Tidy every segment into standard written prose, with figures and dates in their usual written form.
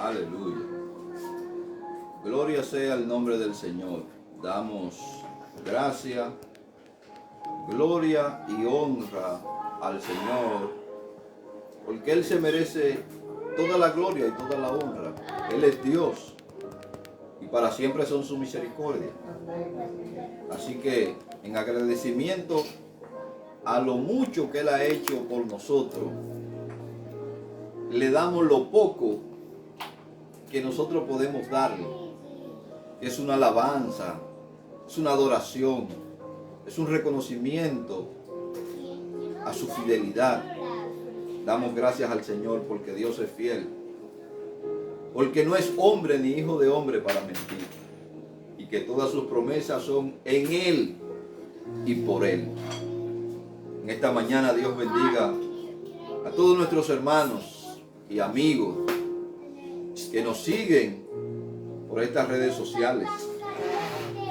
Aleluya. Gloria sea el nombre del Señor. Damos gracia, gloria y honra al Señor, porque Él se merece toda la gloria y toda la honra. Él es Dios y para siempre son su misericordia. Así que en agradecimiento a lo mucho que Él ha hecho por nosotros, le damos lo poco que nosotros podemos darle. Es una alabanza, es una adoración, es un reconocimiento a su fidelidad. Damos gracias al Señor porque Dios es fiel, porque no es hombre ni hijo de hombre para mentir, y que todas sus promesas son en Él y por Él. En esta mañana Dios bendiga a todos nuestros hermanos y amigos que nos siguen por estas redes sociales.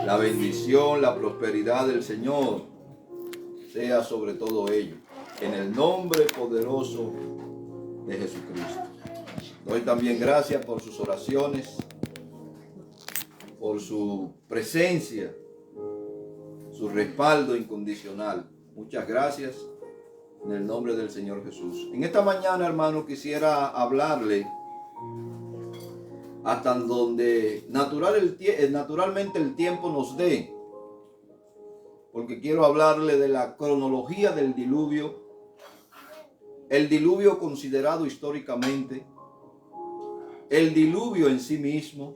La bendición, la prosperidad del Señor sea sobre todo ello, en el nombre poderoso de Jesucristo. Doy también gracias por sus oraciones, por su presencia, su respaldo incondicional. Muchas gracias en el nombre del Señor Jesús. En esta mañana, hermano, quisiera hablarle hasta donde naturalmente el tiempo nos dé, porque quiero hablarle de la cronología del diluvio, el diluvio considerado históricamente, el diluvio en sí mismo,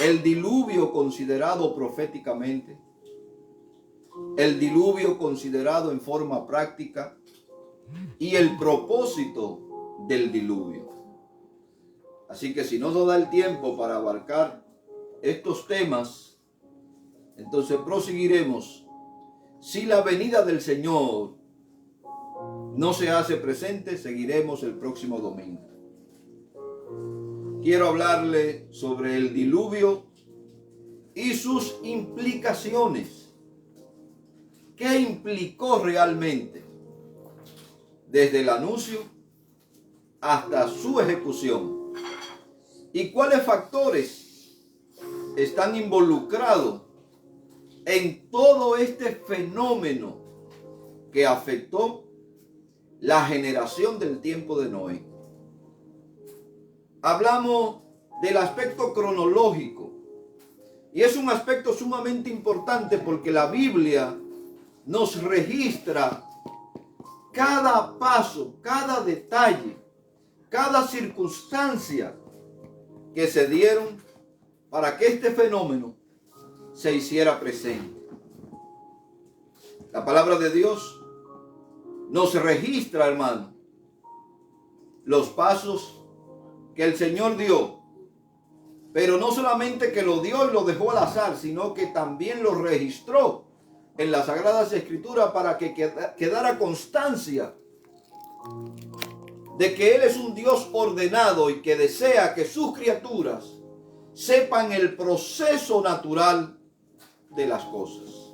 el diluvio considerado proféticamente, el diluvio considerado en forma práctica y el propósito del diluvio. Así que si no nos da el tiempo para abarcar estos temas, entonces proseguiremos. Si la venida del Señor no se hace presente, seguiremos el próximo domingo. Quiero hablarle sobre el diluvio y sus implicaciones. ¿Qué implicó realmente? Desde el anuncio hasta su ejecución. ¿Y cuáles factores están involucrados en todo este fenómeno que afectó la generación del tiempo de Noé? Hablamos del aspecto cronológico, y es un aspecto sumamente importante porque la Biblia nos registra cada paso, cada detalle, cada circunstancia que se dieron para que este fenómeno se hiciera presente. La palabra de Dios nos registra, hermano, los pasos que el Señor dio, pero no solamente que lo dio y lo dejó al azar, sino que también lo registró en las Sagradas Escrituras para que quedara constancia de que Él es un Dios ordenado y que desea que sus criaturas sepan el proceso natural de las cosas.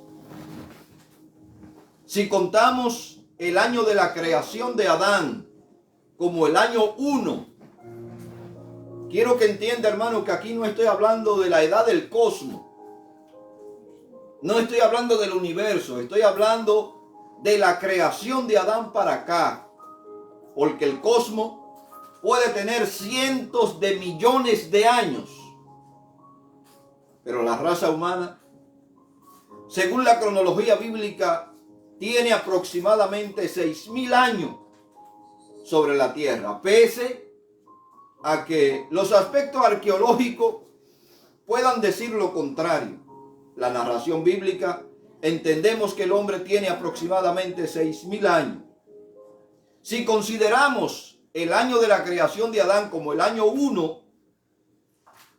Si contamos el año de la creación de Adán como el año 1, quiero que entienda, hermano, que aquí no estoy hablando de la edad del cosmos. No estoy hablando del universo, estoy hablando de la creación de Adán para acá. Porque el cosmos puede tener cientos de millones de años. Pero la raza humana, según la cronología bíblica, tiene aproximadamente 6.000 años sobre la tierra, pese a que los aspectos arqueológicos puedan decir lo contrario. La narración bíblica, entendemos que el hombre tiene aproximadamente 6.000 años. Si consideramos el año de la creación de Adán como el año 1,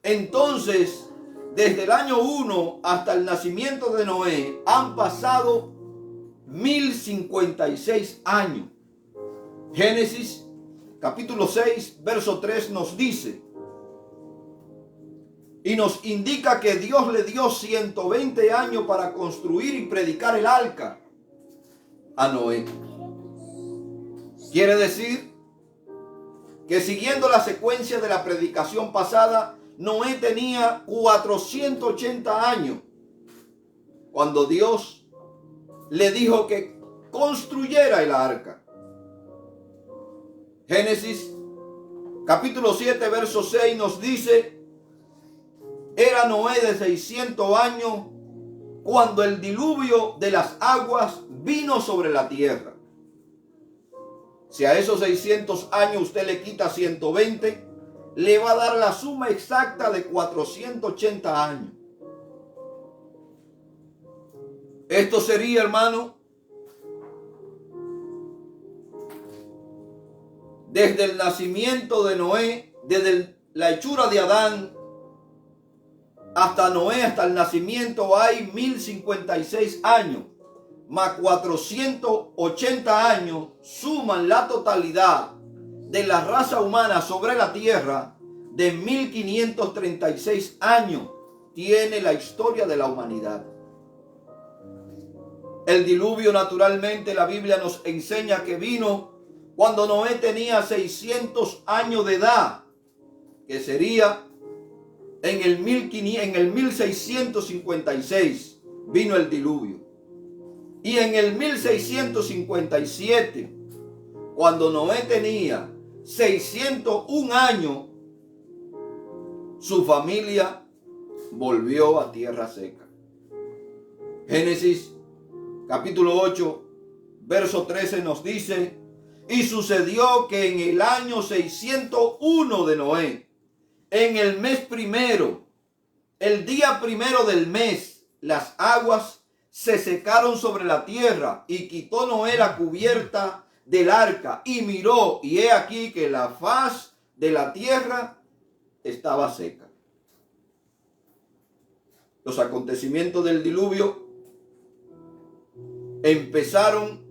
entonces desde el año 1 hasta el nacimiento de Noé han pasado 1056 años. Génesis capítulo 6, verso 3 nos dice y nos indica que Dios le dio 120 años para construir y predicar el arca a Noé. Quiere decir que siguiendo la secuencia de la predicación pasada, Noé tenía 480 años cuando Dios le dijo que construyera el arca. Génesis capítulo 7, verso 6 nos dice: era Noé de 600 años cuando el diluvio de las aguas vino sobre la tierra. Si a esos 600 años usted le quita 120, le va a dar la suma exacta de 480 años. Esto sería, hermano, desde el nacimiento de Noé, desde la hechura de Adán hasta Noé, hasta el nacimiento, hay 1056 años, más 480 años, suman la totalidad de la raza humana sobre la tierra de 1536 años. Tiene la historia de la humanidad. El diluvio, naturalmente, la Biblia nos enseña que vino cuando Noé tenía 600 años de edad, que sería en el 1656 vino el diluvio. Y en el 1657, cuando Noé tenía 601 años, su familia volvió a tierra seca. Génesis capítulo 8, verso 13 nos dice: y sucedió que en el año 601 de Noé, en el mes primero, el día primero del mes, las aguas se secaron sobre la tierra, y quitó Noé la cubierta del arca, y miró, y he aquí que la faz de la tierra estaba seca. Los acontecimientos del diluvio empezaron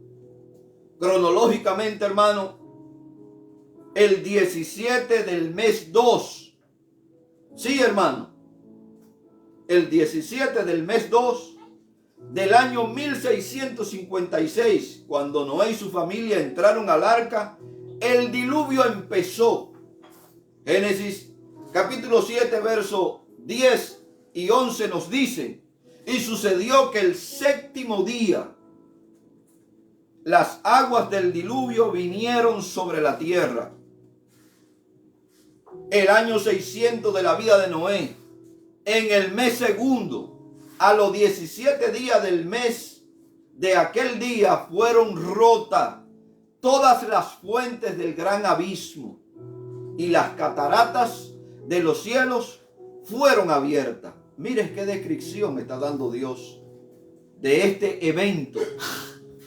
cronológicamente, hermano, el 17 del mes 2. Sí, hermano. El 17 del mes 2 del año 1656, cuando Noé y su familia entraron al arca, el diluvio empezó. Génesis capítulo 7, verso 10 y 11 nos dice: y sucedió que el séptimo día las aguas del diluvio vinieron sobre la tierra. El año 600 de la vida de Noé, en el mes segundo, a los 17 días del mes de aquel día, fueron rotas todas las fuentes del gran abismo, y las cataratas de los cielos fueron abiertas. Mire qué descripción está dando Dios de este evento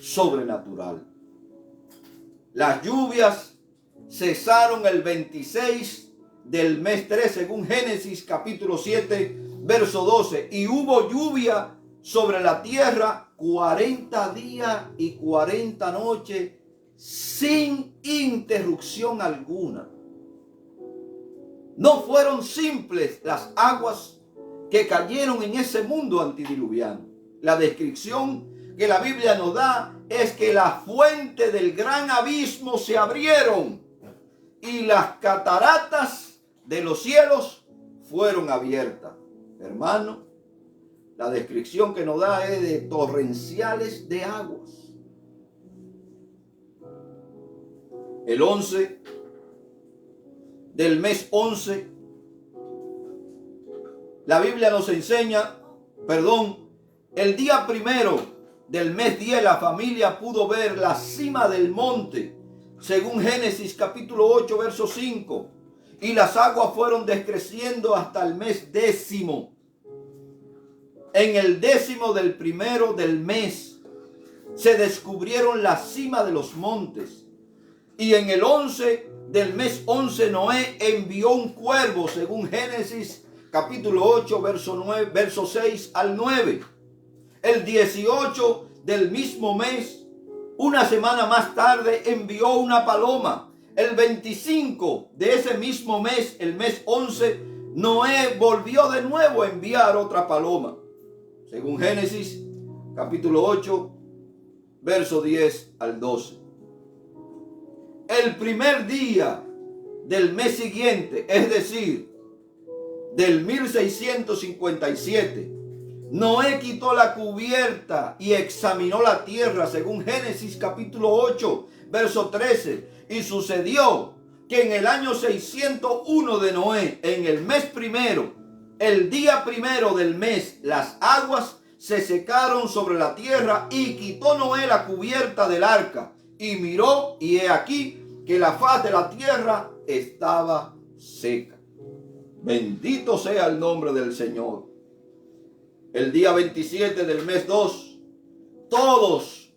sobrenatural. Las lluvias cesaron el 26 del mes 3, según Génesis capítulo 7, verso 12. Y hubo lluvia sobre la tierra 40 días y 40 noches sin interrupción alguna. No fueron simples las aguas que cayeron en ese mundo antidiluviano. La descripción que la Biblia nos da es que las fuentes del gran abismo se abrieron y las cataratas de los cielos fueron abiertas. Hermano, la descripción que nos da es de torrenciales de aguas. El 11 del mes 11, la Biblia nos enseña, el día primero del mes 10 la familia pudo ver la cima del monte, según Génesis capítulo 8, verso 5. Y las aguas fueron descreciendo hasta el mes 10. En el 10 del primero del mes se descubrieron la cima de los montes. Y en el 11 del mes 11 Noé envió un cuervo, según Génesis capítulo 8, verso 6 al 9. El 18 del mismo mes, una semana más tarde, envió una paloma. El 25 de ese mismo mes, el mes 11, Noé volvió de nuevo a enviar otra paloma, según Génesis capítulo 8, verso 10 al 12. El primer día del mes siguiente, es decir, del 1657, Noé quitó la cubierta y examinó la tierra, según Génesis capítulo 8, verso 13. Y sucedió que en el año 601 de Noé, en el mes primero, el día primero del mes, las aguas se secaron sobre la tierra, y quitó Noé la cubierta del arca, y miró, y he aquí que la faz de la tierra estaba seca. Bendito sea el nombre del Señor. El día 27 del mes 2, todos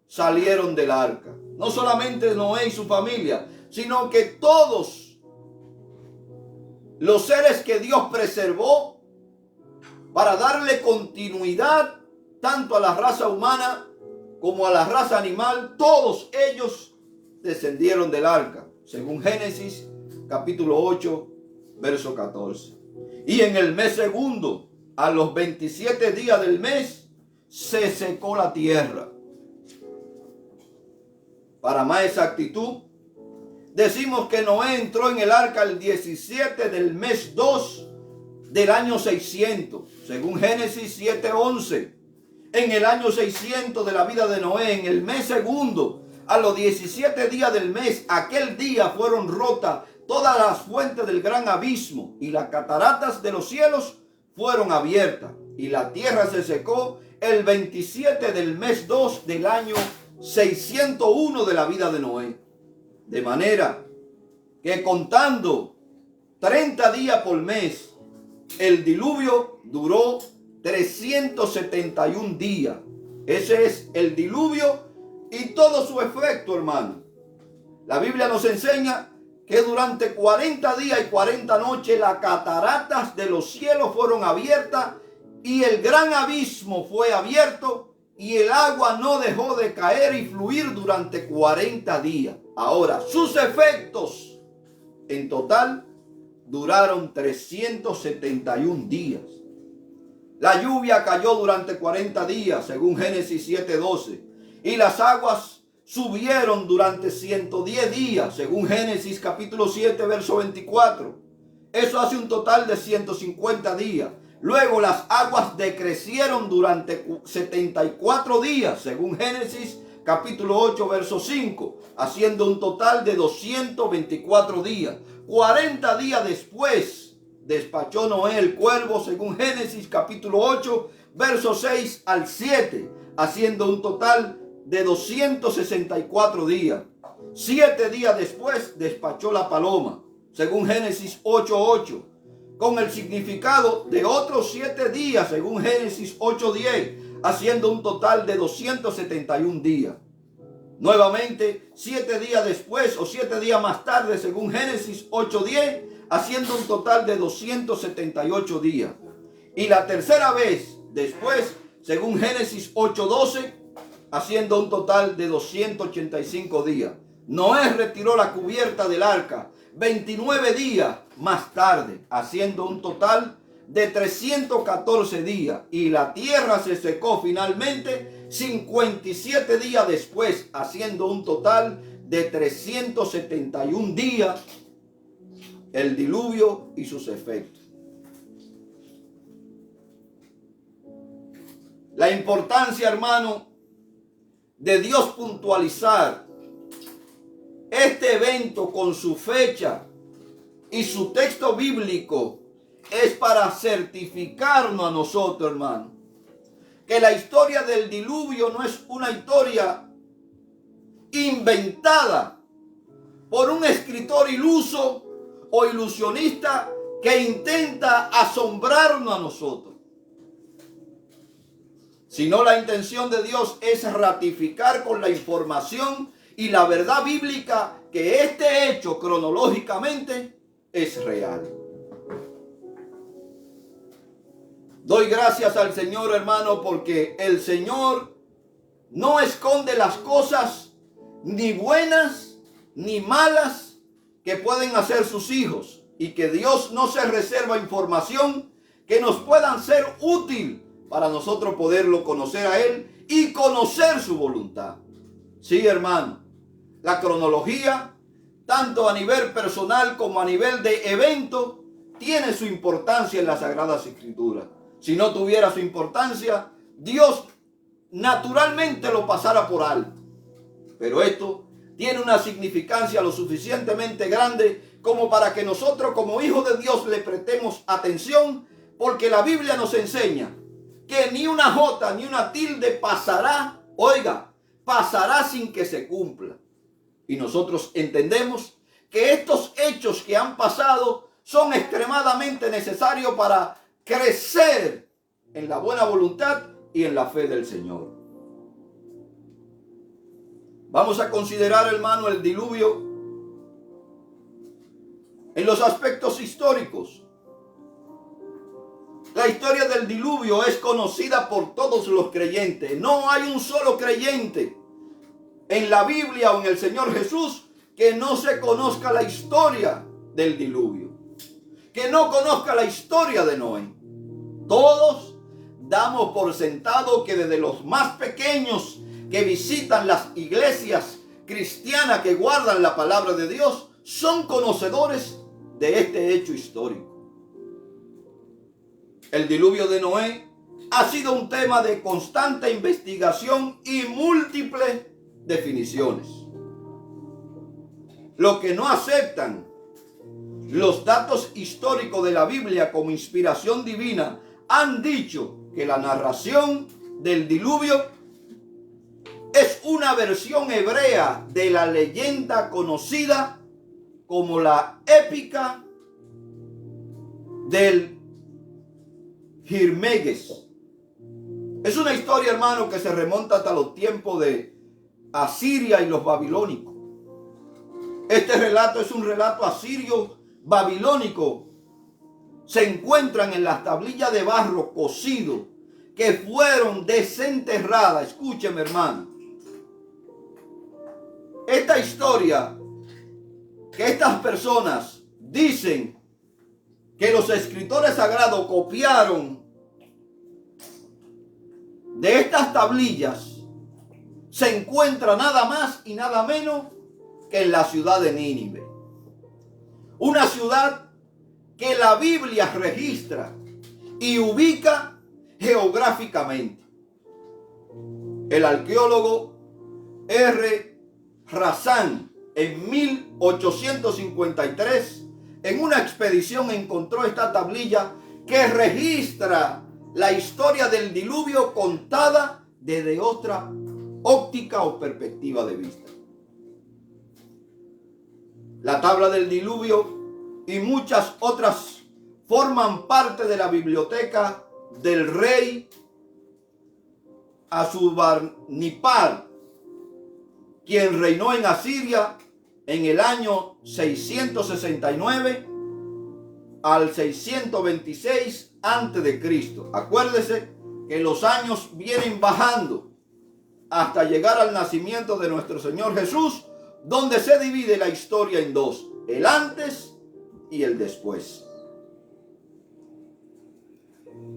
salieron del arca. No solamente Noé y su familia, sino que todos los seres que Dios preservó para darle continuidad tanto a la raza humana como a la raza animal, todos ellos descendieron del arca, según Génesis capítulo 8, verso 14. Y en el mes segundo, a los 27 días del mes, se secó la tierra. Para más exactitud, decimos que Noé entró en el arca el 17 del mes 2 del año 600, según Génesis 7:11. En el año 600 de la vida de Noé, en el mes segundo, a los 17 días del mes, aquel día fueron rotas todas las fuentes del gran abismo, y las cataratas de los cielos fueron abiertas, y la tierra se secó el 27 del mes 2 del año 601 de la vida de Noé. De manera que, contando 30 días por mes, el diluvio duró 371 días. Ese es el diluvio y todo su efecto, hermano. La Biblia nos enseña que durante 40 días y 40 noches las cataratas de los cielos fueron abiertas, y el gran abismo fue abierto, y el agua no dejó de caer y fluir durante 40 días. Ahora, sus efectos en total duraron 371 días. La lluvia cayó durante 40 días, según Génesis 7:12, y las aguas subieron durante 110 días, según Génesis capítulo 7, verso 24. Eso hace un total de 150 días. Luego las aguas decrecieron durante 74 días, según Génesis capítulo 8, verso 5, haciendo un total de 224 días. 40 días después despachó Noé el cuervo, según Génesis capítulo 8, verso 6 al 7, haciendo un total de 264 días. 7 días después despachó la paloma, según Génesis 8:8, con el significado de otros 7 días, según Génesis 8:10, haciendo un total de 271 días. Nuevamente, 7 días después o 7 días más tarde, según Génesis 8:10, haciendo un total de 278 días. Y la tercera vez después, según Génesis 8:12, haciendo un total de 285 días. Noé retiró la cubierta del arca 29 días más tarde, haciendo un total de 314 días. Y la tierra se secó finalmente 57 días después, haciendo un total de 371 días. El diluvio y sus efectos. La importancia, hermano, de Dios puntualizar este evento con su fecha y su texto bíblico es para certificarnos a nosotros, hermano, que la historia del diluvio no es una historia inventada por un escritor iluso o ilusionista que intenta asombrarnos a nosotros, sino la intención de Dios es ratificar con la información y la verdad bíblica que este hecho cronológicamente es real. Doy gracias al Señor, hermano, porque el Señor no esconde las cosas ni buenas ni malas que pueden hacer sus hijos, y que Dios no se reserva información que nos puedan ser útil para nosotros poderlo conocer a Él y conocer su voluntad. Sí, hermano, la cronología tanto a nivel personal como a nivel de evento, tiene su importancia en las Sagradas Escrituras. Si no tuviera su importancia, Dios naturalmente lo pasara por alto. Pero esto tiene una significancia lo suficientemente grande como para que nosotros como hijos de Dios le prestemos atención, porque la Biblia nos enseña que ni una jota ni una tilde pasará, oiga, pasará sin que se cumpla. Y nosotros entendemos que estos hechos que han pasado son extremadamente necesarios para crecer en la buena voluntad y en la fe del Señor. Vamos a considerar, hermano, el diluvio en los aspectos históricos. La historia del diluvio es conocida por todos los creyentes. No hay un solo creyente en la Biblia o en el Señor Jesús que no se conozca la historia del diluvio, que no conozca la historia de Noé. Todos damos por sentado que desde los más pequeños que visitan las iglesias cristianas que guardan la palabra de Dios son conocedores de este hecho histórico. El diluvio de Noé ha sido un tema de constante investigación y múltiples definiciones. Lo que no aceptan los datos históricos de la Biblia como inspiración divina han dicho que la narración del diluvio es una versión hebrea de la leyenda conocida como la épica del Girmeges. Es una historia, hermano, que se remonta hasta los tiempos de Asiria y los babilónicos. Este relato es un relato asirio babilónico. Se encuentran en las tablillas de barro cocido que fueron desenterradas. Escúcheme, hermano. Esta historia que estas personas dicen que los escritores sagrados copiaron de estas tablillas se encuentra nada más y nada menos que en la ciudad de Nínive. Una ciudad que la Biblia registra y ubica geográficamente. El arqueólogo R. Razán en 1853 en una expedición encontró esta tablilla que registra la historia del diluvio contada desde otra óptica o perspectiva de vista. La tabla del diluvio y muchas otras forman parte de la biblioteca del rey Asurbanipal, quien reinó en Asiria en el año 669 al 626 a.C. Acuérdese que los años vienen bajando hasta llegar al nacimiento de nuestro Señor Jesús, donde se divide la historia en dos: el antes y el después.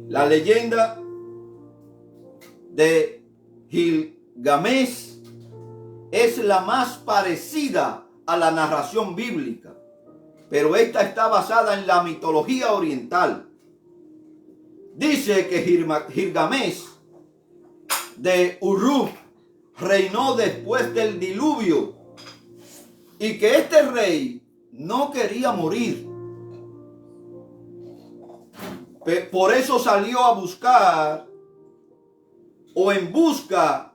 La leyenda de Gilgamesh es la más parecida a la narración bíblica, pero esta está basada en la mitología oriental. Dice que Gilgamesh de Uruk reinó después del diluvio y que este rey no quería morir. Por eso salió a buscar o en busca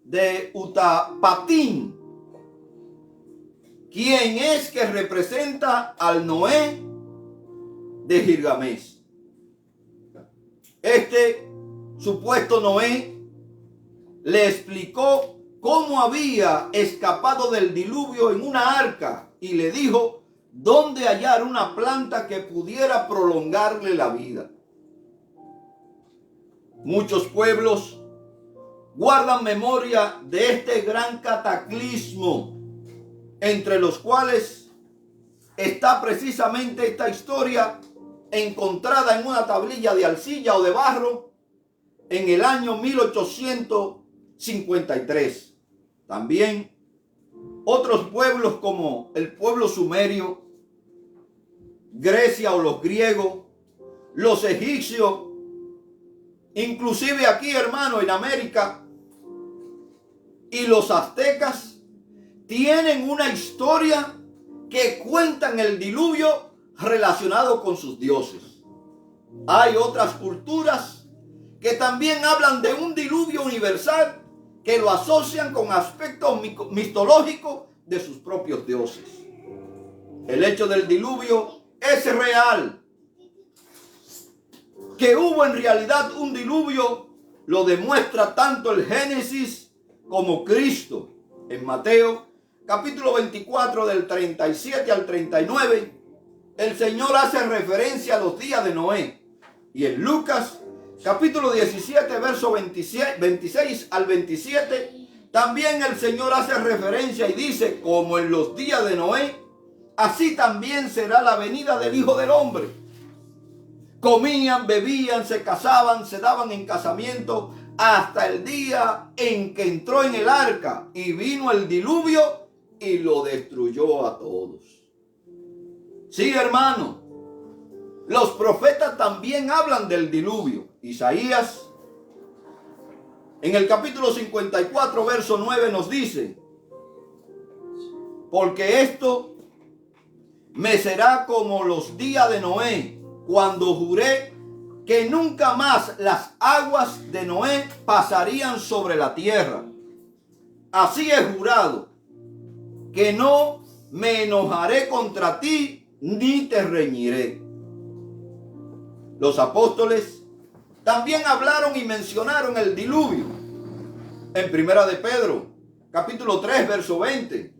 de Utapatín, quien es que representa al Noé de Gilgamesh. Este supuesto Noé le explicó cómo había escapado del diluvio en una arca y le dijo dónde hallar una planta que pudiera prolongarle la vida. Muchos pueblos guardan memoria de este gran cataclismo, entre los cuales está precisamente esta historia encontrada en una tablilla de arcilla o de barro en el año 1853. También otros pueblos como el pueblo sumerio, Grecia o los griegos, los egipcios, inclusive aquí, hermano, en América, y los aztecas, tienen una historia que cuentan el diluvio relacionado con sus dioses. Hay otras culturas que también hablan de un diluvio universal que lo asocian con aspectos mitológicos de sus propios dioses. El hecho del diluvio es real. Que hubo en realidad un diluvio lo demuestra tanto el Génesis como Cristo. En Mateo capítulo 24 del 37 al 39, el Señor hace referencia a los días de Noé. Y en Lucas capítulo 17 verso 26 al 27, también el Señor hace referencia y dice: como en los días de Noé, así también será la venida del Hijo del Hombre. Comían, bebían, se casaban, se daban en casamiento hasta el día en que entró en el arca y vino el diluvio y lo destruyó a todos. Sí, hermano, los profetas también hablan del diluvio. Isaías, en el capítulo 54, verso 9, nos dice: porque esto me será como los días de Noé, cuando juré que nunca más las aguas de Noé pasarían sobre la tierra. Así he jurado que no me enojaré contra ti ni te reñiré. Los apóstoles también hablaron y mencionaron el diluvio. En Primera de Pedro, capítulo 3, verso 20.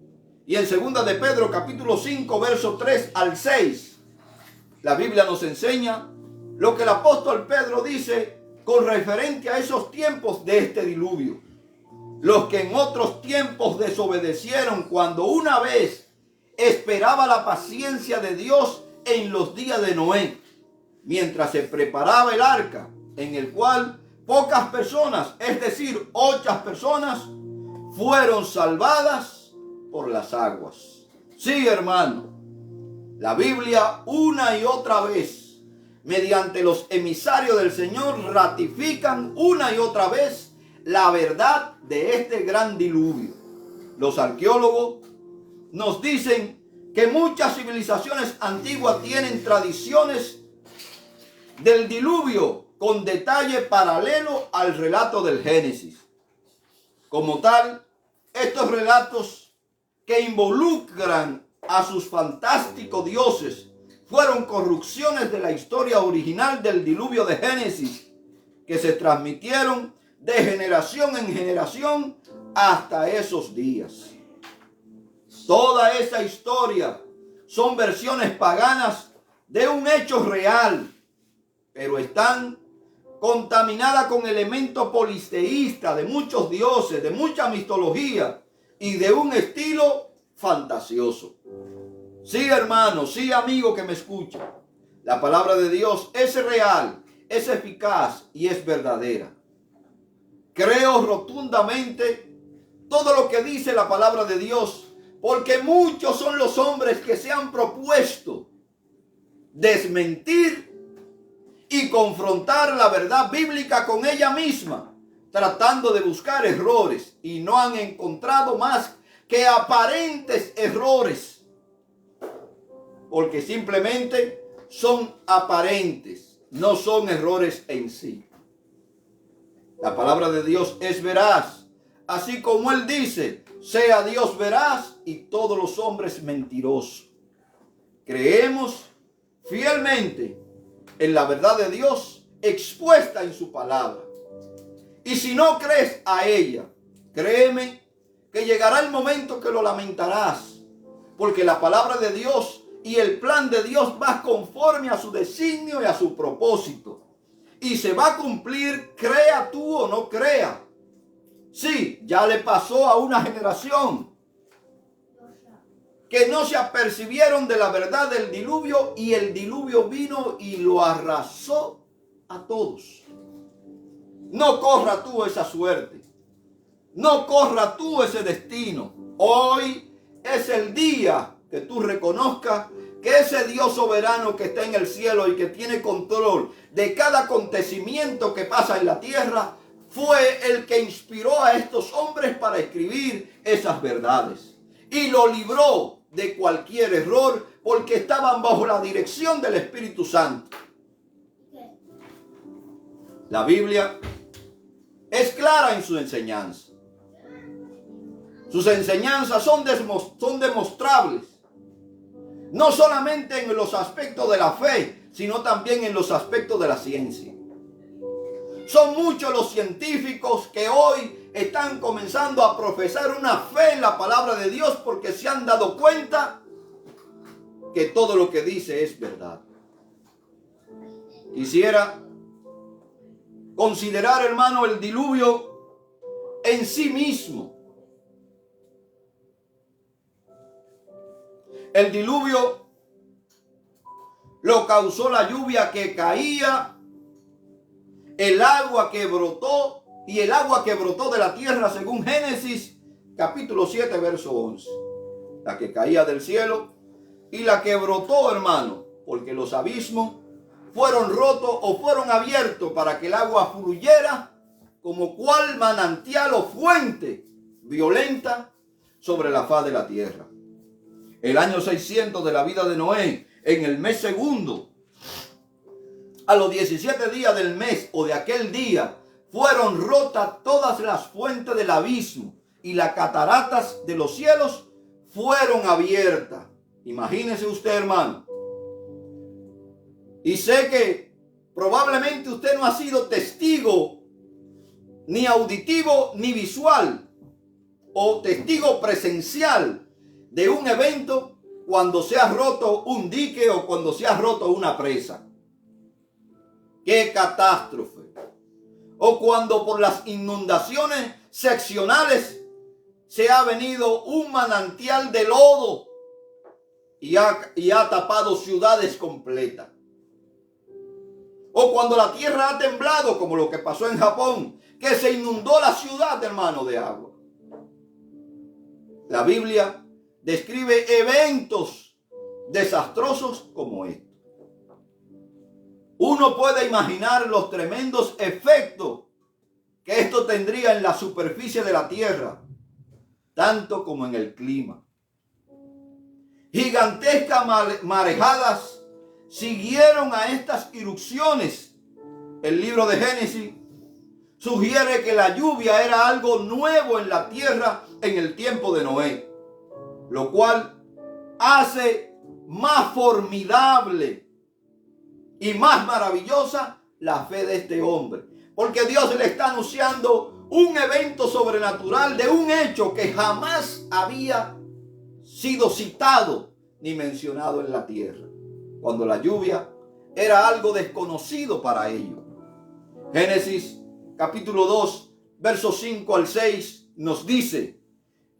Y en Segunda de Pedro, capítulo 5, verso 3 al 6. La Biblia nos enseña lo que el apóstol Pedro dice con referente a esos tiempos de este diluvio. Los que en otros tiempos desobedecieron cuando una vez esperaba la paciencia de Dios en los días de Noé, mientras se preparaba el arca, en el cual pocas personas, es decir, 8 personas, fueron salvadas por las aguas. Sí, hermano, la Biblia una y otra vez, mediante los emisarios del Señor, ratifican una y otra vez la verdad de este gran diluvio. Los arqueólogos nos dicen que muchas civilizaciones antiguas tienen tradiciones del diluvio con detalle paralelo al relato del Génesis. Como tal, estos relatos que involucran a sus fantásticos dioses fueron corrupciones de la historia original del diluvio de Génesis, que se transmitieron de generación en generación hasta esos días. Toda esa historia son versiones paganas de un hecho real, pero están contaminadas con elementos polisteístas de muchos dioses, de mucha mitología y de un estilo fantasioso. Sí, hermano, sí, amigo que me escucha, la palabra de Dios es real, es eficaz y es verdadera. Creo rotundamente todo lo que dice la palabra de Dios, porque muchos son los hombres que se han propuesto desmentir y confrontar la verdad bíblica con ella misma, tratando de buscar errores, y no han encontrado más que aparentes errores, porque simplemente son aparentes, no son errores en sí. La palabra de Dios es veraz, así como Él dice: sea Dios veraz y todos los hombres mentirosos. Creemos fielmente en la verdad de Dios expuesta en su palabra. Y si no crees a ella, créeme que llegará el momento que lo lamentarás, porque la palabra de Dios y el plan de Dios va conforme a su designio y a su propósito, y se va a cumplir, crea tú o no crea. Sí, ya le pasó a una generación que no se apercibieron de la verdad del diluvio, y el diluvio vino y lo arrasó a todos. No corra tú esa suerte, no corra tú ese destino. Hoy es el día que tú reconozcas que ese Dios soberano que está en el cielo y que tiene control de cada acontecimiento que pasa en la tierra, fue el que inspiró a estos hombres para escribir esas verdades. Y lo libró de cualquier error porque estaban bajo la dirección del Espíritu Santo. La Biblia es clara en su enseñanza. Sus enseñanzas son demostrables. No solamente en los aspectos de la fe, sino también en los aspectos de la ciencia. Son muchos los científicos que hoy están comenzando a profesar una fe en la palabra de Dios porque se han dado cuenta que todo lo que dice es verdad. Quisiera considerar, hermano, el diluvio en sí mismo. El diluvio lo causó la lluvia que caía, el agua que brotó y el agua que brotó de la tierra según Génesis capítulo 7 verso 11. La que caía del cielo y la que brotó, hermano, porque los abismos fueron rotos o fueron abiertos para que el agua fluyera como cual manantial o fuente violenta sobre la faz de la tierra. El año 600 de la vida de Noé, en el mes segundo, a los 17 días del mes o de aquel día, fueron rotas todas las fuentes del abismo y las cataratas de los cielos fueron abiertas. Imagínese usted, hermano. Y sé que probablemente usted no ha sido testigo ni auditivo ni visual o testigo presencial de un evento cuando se ha roto un dique o cuando se ha roto una presa. ¡Qué catástrofe! O cuando por las inundaciones seccionales se ha venido un manantial de lodo y ha tapado ciudades completas. O cuando la tierra ha temblado, como lo que pasó en Japón, que se inundó la ciudad, hermano, de agua. La Biblia describe eventos desastrosos como estos. Uno puede imaginar los tremendos efectos que esto tendría en la superficie de la tierra, tanto como en el clima. Gigantescas marejadas siguieron a estas irrupciones. El libro de Génesis sugiere que la lluvia era algo nuevo en la tierra en el tiempo de Noé, lo cual hace más formidable y más maravillosa la fe de este hombre, porque Dios le está anunciando un evento sobrenatural de un hecho que jamás había sido citado ni mencionado en la tierra, cuando la lluvia era algo desconocido para ellos. Génesis capítulo 2 versos 5 al 6 nos dice: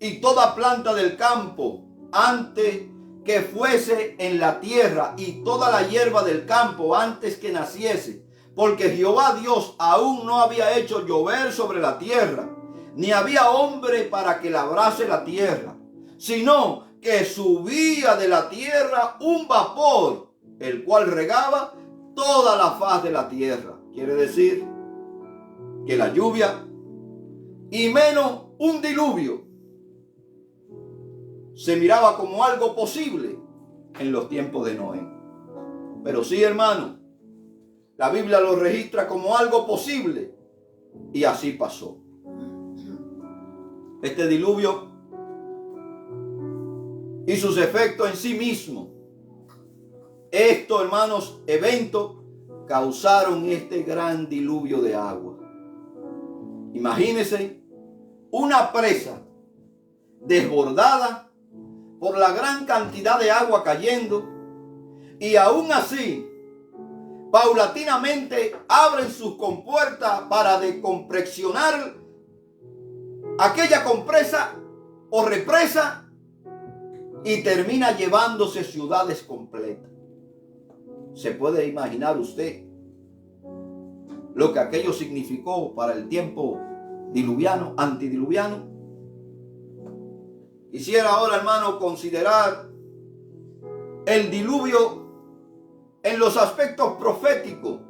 y toda planta del campo antes que fuese en la tierra, y toda la hierba del campo antes que naciese, porque Jehová Dios aún no había hecho llover sobre la tierra, ni había hombre para que labrase la tierra, sino que subía de la tierra un vapor, el cual regaba toda la faz de la tierra. Quiere decir que la lluvia, y menos un diluvio, se miraba como algo posible en los tiempos de Noé. Pero sí, hermano, la Biblia lo registra como algo posible, y así pasó. Este diluvio y sus efectos en sí mismo, estos, hermanos, eventos causaron este gran diluvio de agua. Imagínense una presa desbordada por la gran cantidad de agua cayendo, y aún así paulatinamente abren sus compuertas para descompresionar aquella compresa o represa, y termina llevándose ciudades completas. ¿Se puede imaginar usted lo que aquello significó para el tiempo diluviano, antidiluviano? Quisiera ahora, hermano, considerar el diluvio en los aspectos proféticos,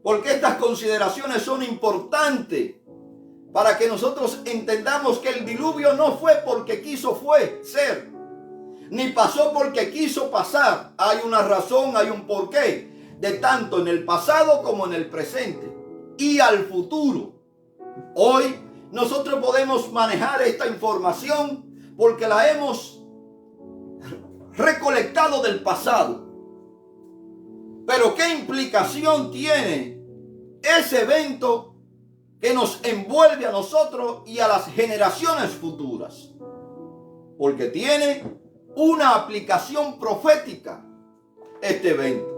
porque estas consideraciones son importantes para que nosotros entendamos que el diluvio no fue porque quiso ser, ni pasó porque quiso pasar. Hay una razón, hay un porqué, de tanto en el pasado como en el presente y al futuro. Hoy nosotros podemos manejar esta información porque la hemos recolectado del pasado. Pero ¿qué implicación tiene ese evento que nos envuelve a nosotros y a las generaciones futuras? Porque tiene una aplicación profética este evento.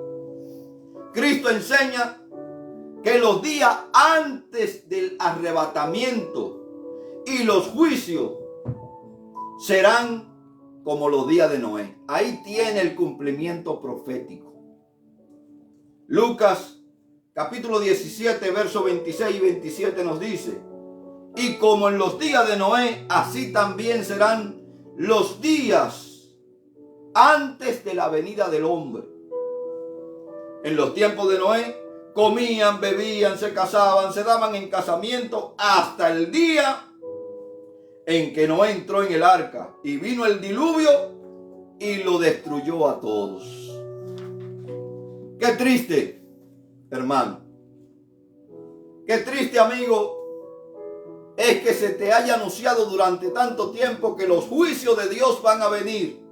Cristo enseña que los días antes del arrebatamiento y los juicios serán como los días de Noé. Ahí tiene el cumplimiento profético. Lucas capítulo 17, versos 26 y 27 nos dice: y como en los días de Noé, así también serán los días antes de la venida del hombre. En los tiempos de Noé, comían, bebían, se casaban, se daban en casamiento hasta el día en que Noé entró en el arca y vino el diluvio y lo destruyó a todos. Qué triste, hermano. Qué triste, amigo, es que se te haya anunciado durante tanto tiempo que los juicios de Dios van a venir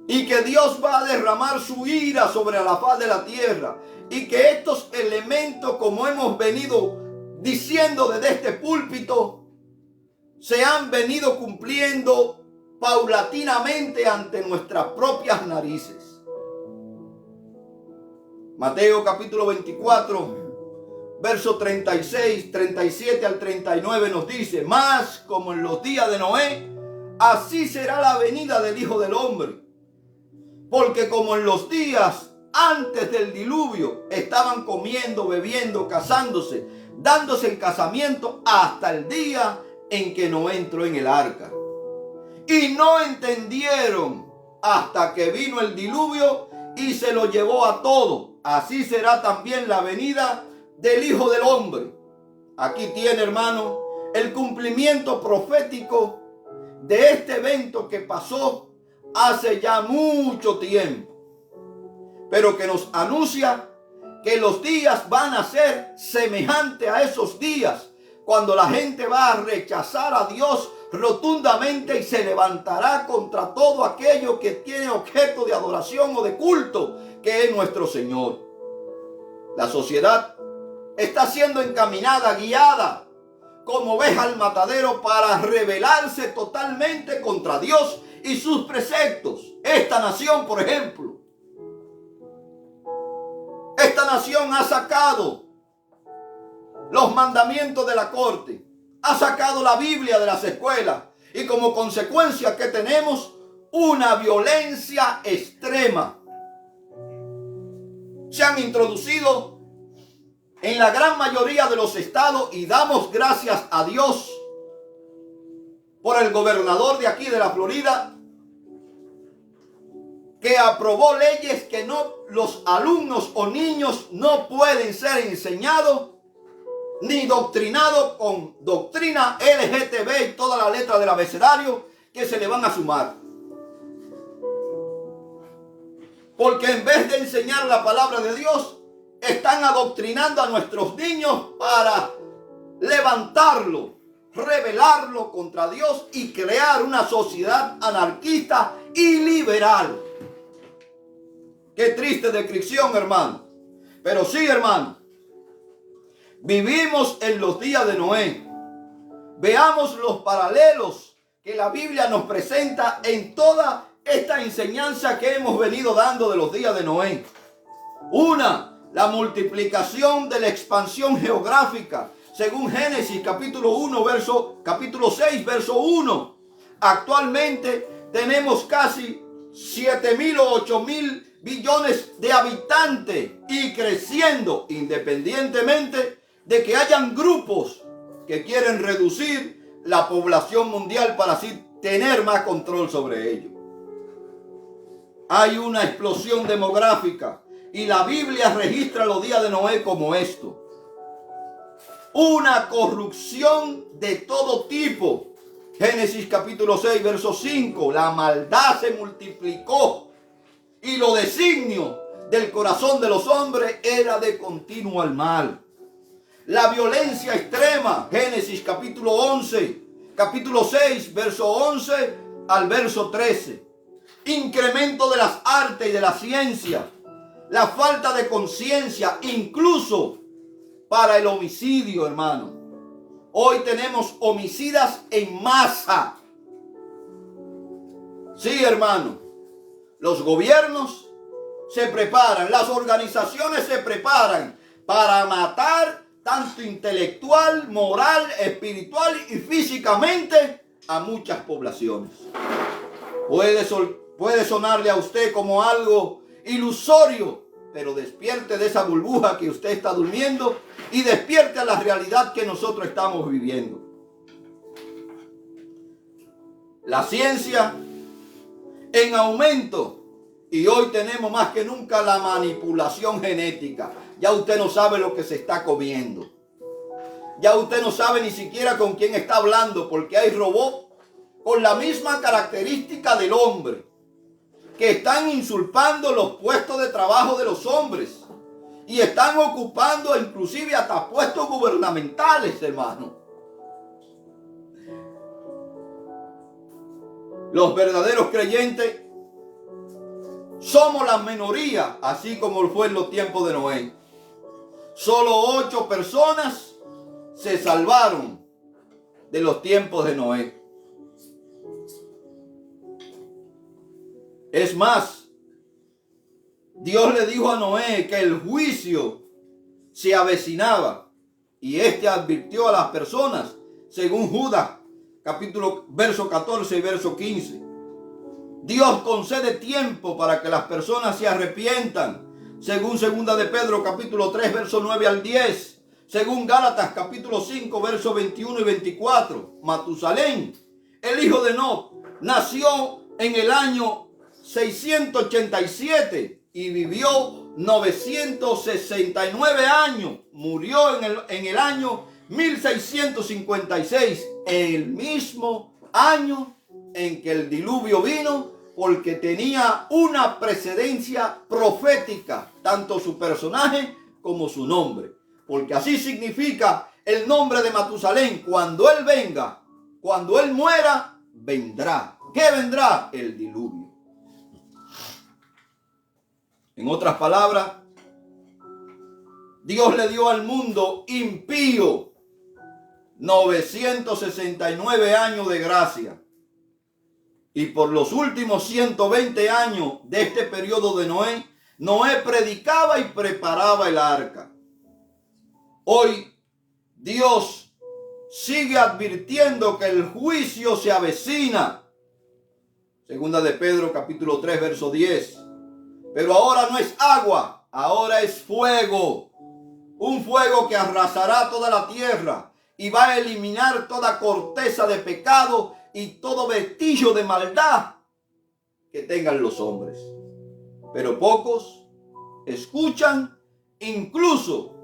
y que Dios va a derramar su ira sobre la faz de la tierra, y que estos elementos, como hemos venido diciendo desde este púlpito, se han venido cumpliendo paulatinamente ante nuestras propias narices. Mateo capítulo 24, verso 36, 37 al 39 nos dice: mas como en los días de Noé, así será la venida del Hijo del Hombre. Porque como en los días antes del diluvio estaban comiendo, bebiendo, casándose, dándose en casamiento hasta el día en que Noé entró en el arca. Y no entendieron hasta que vino el diluvio y se lo llevó a todo. Así será también la venida del Hijo del Hombre. Aquí tiene, hermano, el cumplimiento profético de este evento que pasó hace ya mucho tiempo, pero que nos anuncia que los días van a ser semejantes a esos días cuando la gente va a rechazar a Dios rotundamente y se levantará contra todo aquello que tiene objeto de adoración o de culto, que es nuestro Señor. La sociedad está siendo encaminada, guiada como oveja al matadero para rebelarse totalmente contra Dios y sus preceptos. Esta nación, por ejemplo, esta nación ha sacado los mandamientos de la corte, ha sacado la Biblia de las escuelas, y como consecuencia, ¿qué tenemos? Una violencia extrema. Se han introducido en la gran mayoría de los estados, y damos gracias a Dios por el gobernador de aquí de la Florida, que aprobó leyes que los alumnos o niños no pueden ser enseñados ni doctrinados con doctrina LGTB y toda la letra del abecedario que se le van a sumar. Porque en vez de enseñar la palabra de Dios, están adoctrinando a nuestros niños para levantarlo, rebelarlo contra Dios y crear una sociedad anarquista y liberal. Qué triste descripción, hermano. Pero sí, hermano, vivimos en los días de Noé. Veamos los paralelos que la Biblia nos presenta en toda esta enseñanza que hemos venido dando de los días de Noé. Una, la multiplicación de la expansión geográfica, según Génesis capítulo 6, verso 1. Actualmente tenemos casi 7,000 o 8,000 billones de habitantes y creciendo, independientemente de que hayan grupos que quieren reducir la población mundial para así tener más control sobre ello. Hay una explosión demográfica y la Biblia registra los días de Noé como esto. Una corrupción de todo tipo. Génesis capítulo 6, verso 5. La maldad se multiplicó y los designios del corazón de los hombres era de continuo al mal. La violencia extrema. Génesis capítulo 11, capítulo 6, verso 11 al verso 13. Incremento de las artes y de la ciencia. La falta de conciencia, incluso para el homicidio, hermano. Hoy tenemos homicidas en masa. Sí, hermano. Los gobiernos se preparan, las organizaciones se preparan para matar tanto intelectual, moral, espiritual y físicamente a muchas poblaciones. Puede sonarle a usted como algo ilusorio, pero despierte de esa burbuja que usted está durmiendo y despierte a la realidad que nosotros estamos viviendo. La ciencia en aumento y hoy tenemos más que nunca la manipulación genética. Ya usted no sabe lo que se está comiendo. Ya usted no sabe ni siquiera con quién está hablando, porque hay robots con la misma característica del hombre que están usurpando los puestos de trabajo de los hombres y están ocupando inclusive hasta puestos gubernamentales, hermano. Los verdaderos creyentes somos la minoría, así como fue en los tiempos de Noé. Solo 8 personas se salvaron de los tiempos de Noé. Es más, Dios le dijo a Noé que el juicio se avecinaba y éste advirtió a las personas, según Judas, verso 14 y verso 15. Dios concede tiempo para que las personas se arrepientan, según segunda de Pedro, capítulo 3, verso 9 al 10, según Gálatas, capítulo 5, verso 21 y 24. Matusalén, el hijo de Enoc, nació en el año 687 y vivió 969 años. Murió en el año 1656, el mismo año en que el diluvio vino, porque tenía una precedencia profética, tanto su personaje como su nombre. Porque así significa el nombre de Matusalén: cuando él venga, cuando él muera, vendrá. ¿Qué vendrá? El diluvio. En otras palabras, Dios le dio al mundo impío 969 años de gracia. Y por los últimos 120 años de este periodo de Noé, Noé predicaba y preparaba el arca. Hoy Dios sigue advirtiendo que el juicio se avecina. Segunda de Pedro, capítulo 3, verso 10. Pero ahora no es agua, ahora es fuego. Un fuego que arrasará toda la tierra y va a eliminar toda corteza de pecado y todo vestigio de maldad que tengan los hombres. Pero pocos escuchan, incluso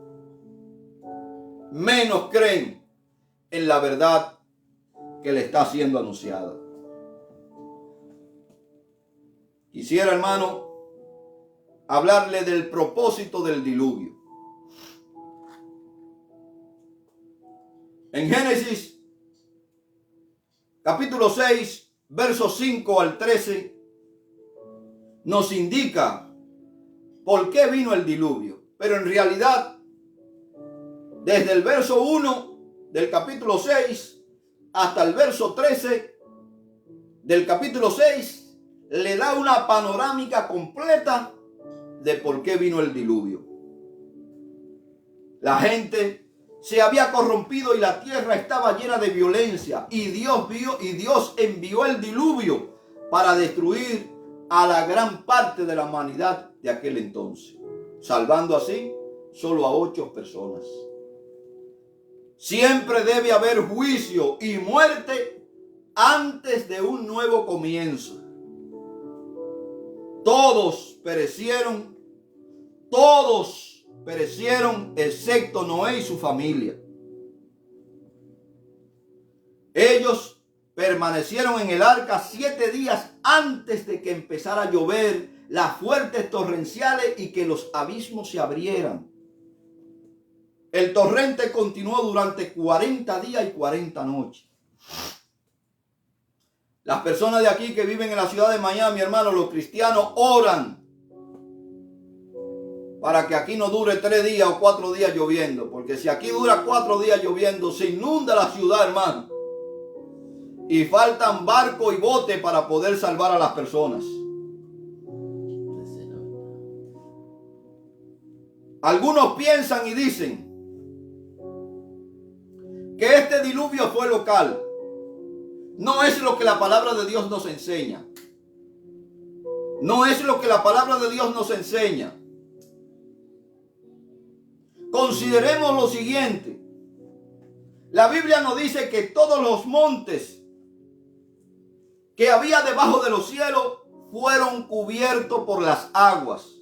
menos creen en la verdad que le está siendo anunciada. Quisiera, hermano, hablarle del propósito del diluvio. En Génesis capítulo 6, versos 5 al 13, nos indica por qué vino el diluvio. Pero en realidad, desde el verso 1 del capítulo 6 hasta el verso 13 del capítulo 6, le da una panorámica completa de por qué vino el diluvio. La gente se había corrompido y la tierra estaba llena de violencia, y Dios envió el diluvio para destruir a la gran parte de la humanidad de aquel entonces, salvando así solo a 8 personas. Siempre debe haber juicio y muerte antes de un nuevo comienzo. Todos perecieron excepto Noé y su familia. Ellos permanecieron en el arca 7 días antes de que empezara a llover, las fuertes torrenciales y que los abismos se abrieran. El torrente continuó durante 40 días y 40 noches. Las personas de aquí que viven en la ciudad de Miami, hermanos, los cristianos oran para que aquí no dure 3 días o 4 días lloviendo. Porque si aquí dura 4 días lloviendo, se inunda la ciudad, hermano. Y faltan barcos y botes para poder salvar a las personas. Algunos piensan y dicen que este diluvio fue local. No es lo que la palabra de Dios nos enseña. No es lo que la palabra de Dios nos enseña. Consideremos lo siguiente. La Biblia nos dice que todos los montes que había debajo de los cielos fueron cubiertos por las aguas.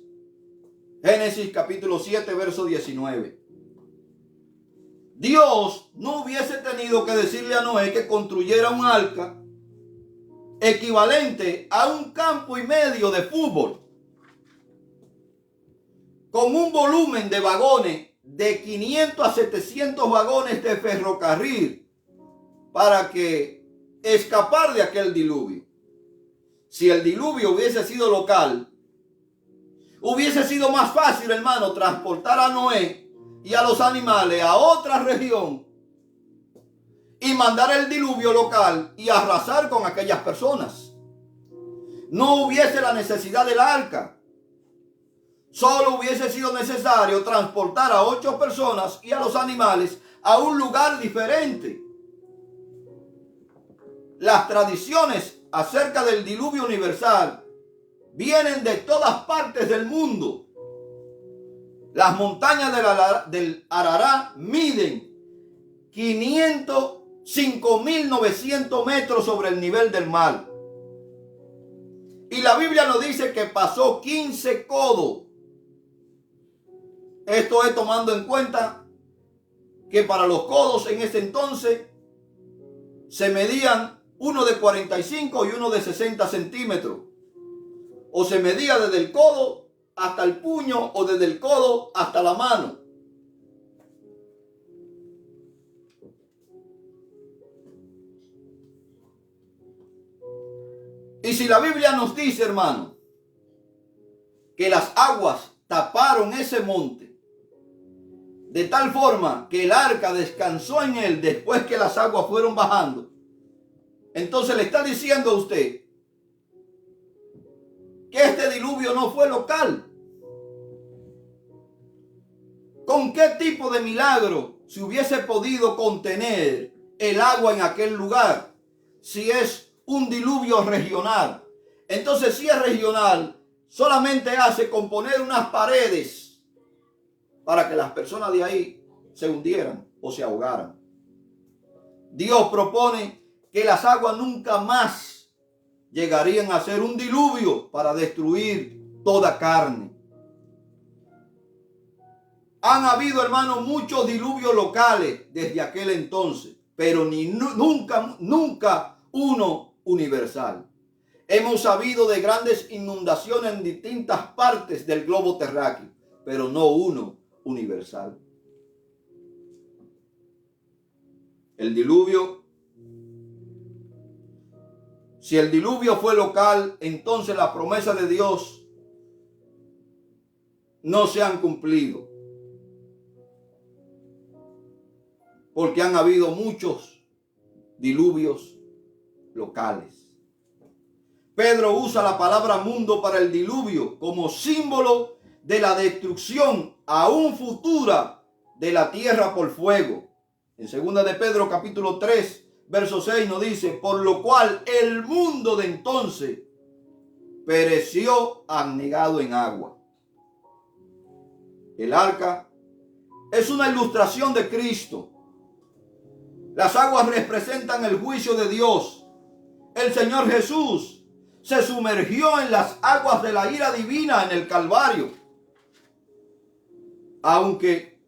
Génesis capítulo 7, verso 19. Dios no hubiese tenido que decirle a Noé que construyera un arca equivalente a un campo y medio de fútbol, con un volumen de vagones de 500 a 700 vagones de ferrocarril para que escapar de aquel diluvio. Si el diluvio hubiese sido local, hubiese sido más fácil, hermano, transportar a Noé y a los animales a otra región y mandar el diluvio local y arrasar con aquellas personas. No hubiese la necesidad del arca. Solo hubiese sido necesario transportar a 8 personas y a los animales a un lugar diferente. Las tradiciones acerca del diluvio universal vienen de todas partes del mundo. Las montañas del Ararat miden 505.900 metros sobre el nivel del mar. Y la Biblia nos dice que pasó 15 codos. Esto es tomando en cuenta que para los codos en ese entonces se medían uno de 45 y uno de 60 centímetros. O se medía desde el codo hasta el puño o desde el codo hasta la mano. Y si la Biblia nos dice, hermano, que las aguas taparon ese monte de tal forma que el arca descansó en él después que las aguas fueron bajando, entonces le está diciendo a usted que este diluvio no fue local. ¿Con qué tipo de milagro se hubiese podido contener el agua en aquel lugar si es un diluvio regional? Entonces, si es regional, solamente hace con poner unas paredes para que las personas de ahí se hundieran o se ahogaran. Dios propone que las aguas nunca más llegarían a ser un diluvio para destruir toda carne. Han habido, hermanos, muchos diluvios locales desde aquel entonces, pero nunca uno universal. Hemos sabido de grandes inundaciones en distintas partes del globo terráqueo, pero no uno universal. El diluvio, si el diluvio fue local, entonces las promesas de Dios no se han cumplido. Porque han habido muchos diluvios locales. Pedro usa la palabra mundo para el diluvio como símbolo de la destrucción aún futura de la tierra por fuego. En 2 de Pedro capítulo 3, verso 6 nos dice: por lo cual el mundo de entonces pereció anegado en agua. El arca es una ilustración de Cristo. Las aguas representan el juicio de Dios. El Señor Jesús se sumergió en las aguas de la ira divina en el Calvario. Aunque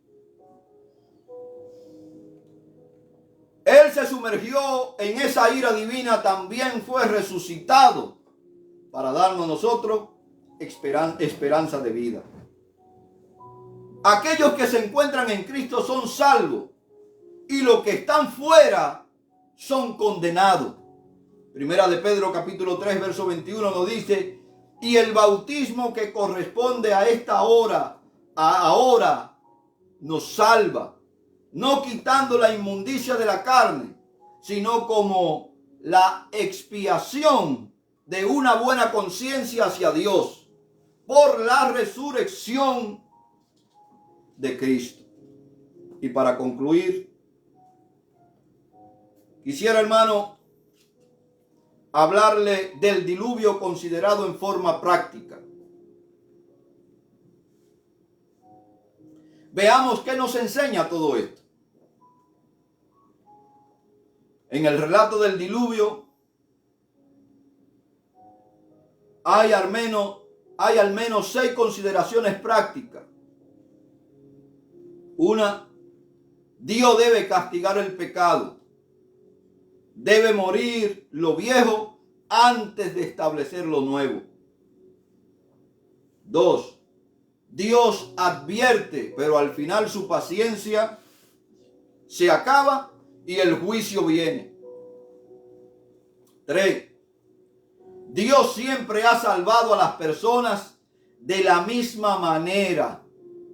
Él se sumergió en esa ira divina, también fue resucitado para darnos a nosotros esperanza de vida. Aquellos que se encuentran en Cristo son salvos, y los que están fuera son condenados. Primera de Pedro capítulo 3 verso 21 nos dice: y el bautismo que corresponde a esta hora, ahora nos salva, no quitando la inmundicia de la carne, sino como la expiación de una buena conciencia hacia Dios por la resurrección de Cristo. Y para concluir, quisiera, hermano, hablarle del diluvio considerado en forma práctica. Veamos qué nos enseña todo esto. En el relato del diluvio hay al menos 6 consideraciones prácticas. Una, Dios debe castigar el pecado. Debe morir lo viejo antes de establecer lo nuevo. 2, Dios advierte, pero al final su paciencia se acaba y el juicio viene. 3, Dios siempre ha salvado a las personas de la misma manera,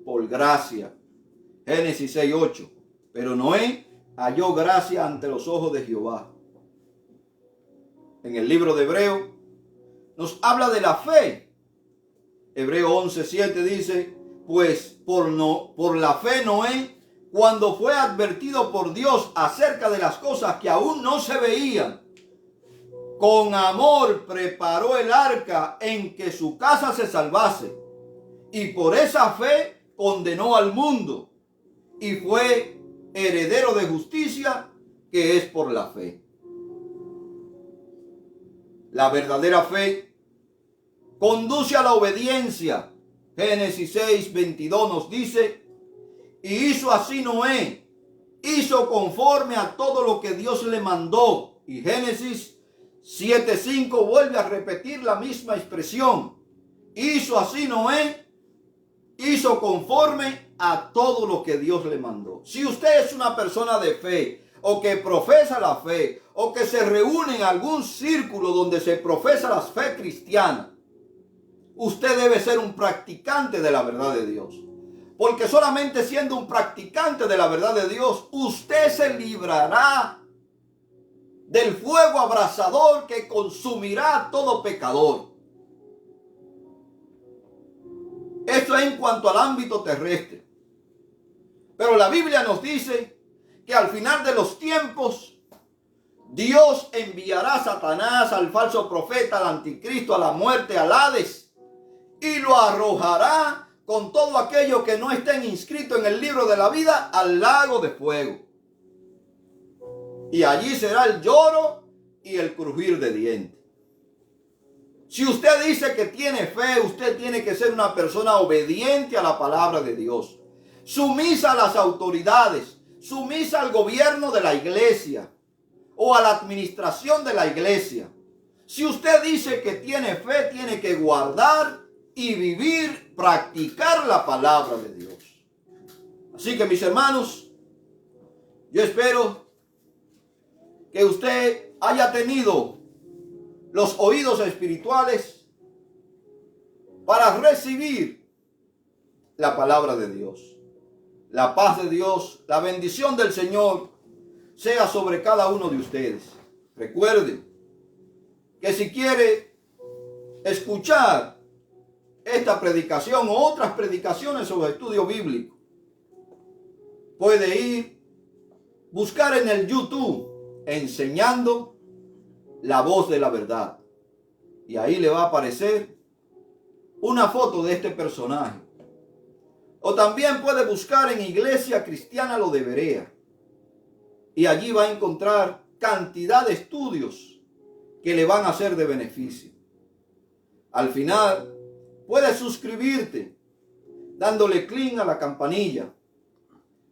por gracia. Génesis 6:8. Pero Noé halló gracia ante los ojos de Jehová. En el libro de Hebreo nos habla de la fe. Hebreo 11:7 dice: pues por la fe Noé, cuando fue advertido por Dios acerca de las cosas que aún no se veían, con amor preparó el arca en que su casa se salvase, y por esa fe condenó al mundo, y fue heredero de justicia, que es por la fe. La verdadera fe conduce a la obediencia. Génesis 6:22 nos dice: y hizo así Noé, hizo conforme a todo lo que Dios le mandó. Y Génesis 7:5 vuelve a repetir la misma expresión. Hizo así Noé, hizo conforme a todo lo que Dios le mandó. Si usted es una persona de fe, o que profesa la fe, o que se reúne en algún círculo donde se profesa la fe cristiana, usted debe ser un practicante de la verdad de Dios. Porque solamente siendo un practicante de la verdad de Dios, usted se librará del fuego abrasador que consumirá a todo pecador. Esto es en cuanto al ámbito terrestre. Pero la Biblia nos dice que al final de los tiempos, Dios enviará a Satanás, al falso profeta, al anticristo, a la muerte, al Hades, y lo arrojará con todo aquello que no estén inscritos en el libro de la vida al lago de fuego. Y allí será el lloro y el crujir de dientes. Si usted dice que tiene fe, usted tiene que ser una persona obediente a la palabra de Dios, sumisa a las autoridades, sumisa al gobierno de la iglesia o a la administración de la iglesia. Si usted dice que tiene fe, tiene que guardar y vivir, practicar la palabra de Dios. Así que, mis hermanos, yo espero que usted haya tenido los oídos espirituales para recibir la palabra de Dios. La paz de Dios, la bendición del Señor sea sobre cada uno de ustedes. Recuerden que si quiere escuchar esta predicación o otras predicaciones sobre estudio bíblico, puede buscar en el YouTube Enseñando la Voz de la Verdad, y ahí le va a aparecer una foto de este personaje. O también puede buscar en Iglesia Cristiana Lo de Berea, y allí va a encontrar cantidad de estudios que le van a ser de beneficio. Al final, puedes suscribirte dándole clic a la campanilla.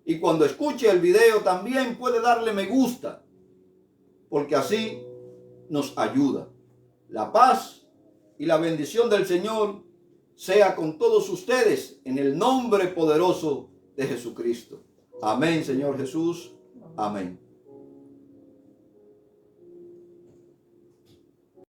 Y cuando escuche el video también puede darle me gusta, porque así nos ayuda. La paz y la bendición del Señor sea con todos ustedes en el nombre poderoso de Jesucristo. Amén, Señor Jesús. Amén.